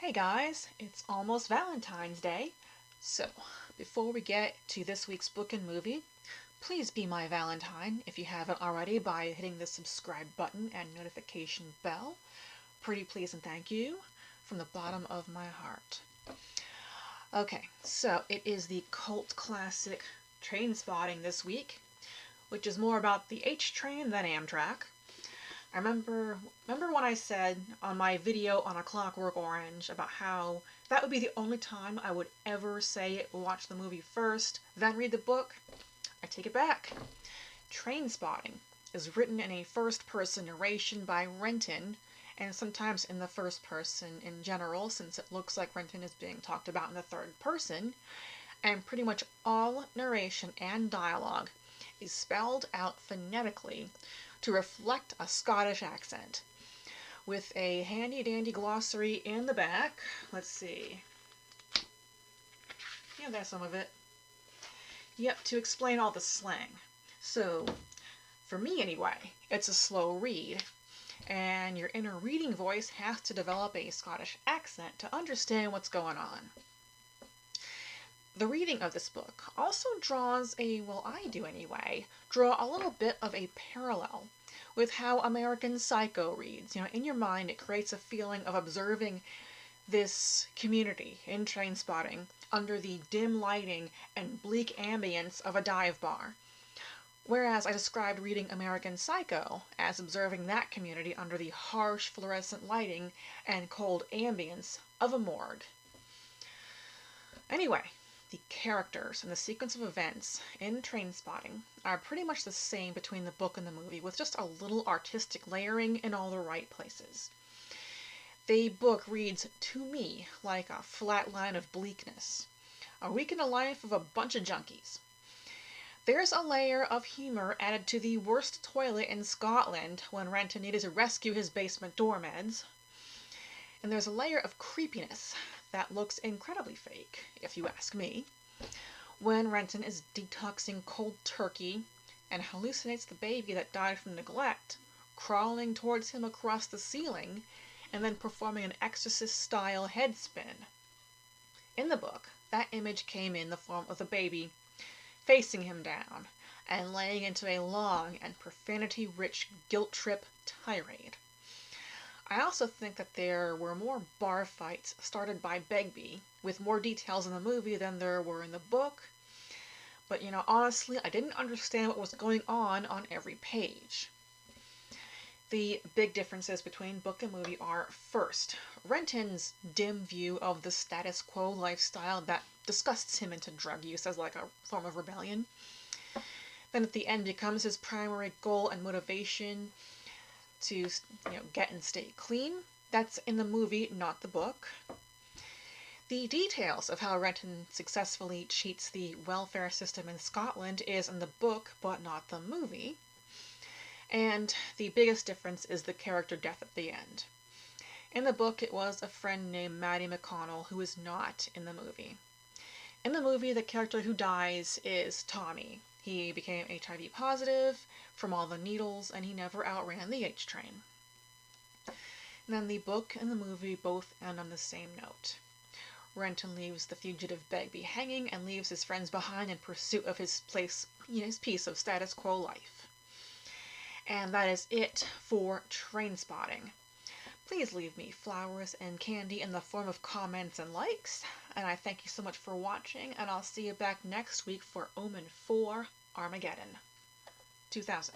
Hey guys, it's almost Valentine's Day. So, before we get to this week's book and movie, please be my Valentine if you haven't already by hitting the subscribe button and notification bell. Pretty please and thank you from the bottom of my heart. Okay, so it is the cult classic Trainspotting this week, which is more about the H train than Amtrak. I remember when I said on my video on A Clockwork Orange about how that would be the only time I would ever say watch the movie first, then read the book? I take it back. Trainspotting is written in a first-person narration by Renton, and sometimes in the first person in general, since it looks like Renton is being talked about in the third person, and pretty much all narration and dialogue is spelled out phonetically to reflect a Scottish accent, with a handy-dandy glossary in the back. Let's see. Yeah, there's some of it. Yep, to explain all the slang. So, for me anyway, it's a slow read, and your inner reading voice has to develop a Scottish accent to understand what's going on. The reading of this book also draws I do anyway, draw a little bit of a parallel with how American Psycho reads. In your mind it creates a feeling of observing this community in Trainspotting under the dim lighting and bleak ambience of a dive bar. Whereas I described reading American Psycho as observing that community under the harsh fluorescent lighting and cold ambience of a morgue. Anyway, the characters and the sequence of events in Trainspotting are pretty much the same between the book and the movie, with just a little artistic layering in all the right places. The book reads, to me, like a flat line of bleakness. A week in the life of a bunch of junkies. There's a layer of humor added to the worst toilet in Scotland when Renton needed to rescue his basement doormeds. And there's a layer of creepiness that looks incredibly fake, if you ask me, when Renton is detoxing cold turkey and hallucinates the baby that died from neglect, crawling towards him across the ceiling, and then performing an exorcist-style head spin. In the book, that image came in the form of the baby facing him down and laying into a long and profanity-rich guilt trip tirade. I also think that there were more bar fights started by Begbie, with more details in the movie than there were in the book. But honestly, I didn't understand what was going on every page. The big differences between book and movie are, first, Renton's dim view of the status quo lifestyle that disgusts him into drug use as like a form of rebellion. Then at the end becomes his primary goal and motivation to get and stay clean. That's in the movie, not the book. The details of how Renton successfully cheats the welfare system in Scotland is in the book, but not the movie. And the biggest difference is the character death at the end. In the book, it was a friend named Maddie McConnell who is not in the movie. In the movie, the character who dies is Tommy. He became HIV positive from all the needles, and he never outran the H train. And then the book and the movie both end on the same note. Renton leaves the fugitive Begbie hanging and leaves his friends behind in pursuit of his piece of status quo life. And that is it for Trainspotting. Please leave me flowers and candy in the form of comments and likes, and I thank you so much for watching, and I'll see you back next week for Omen 4 Armageddon 2000.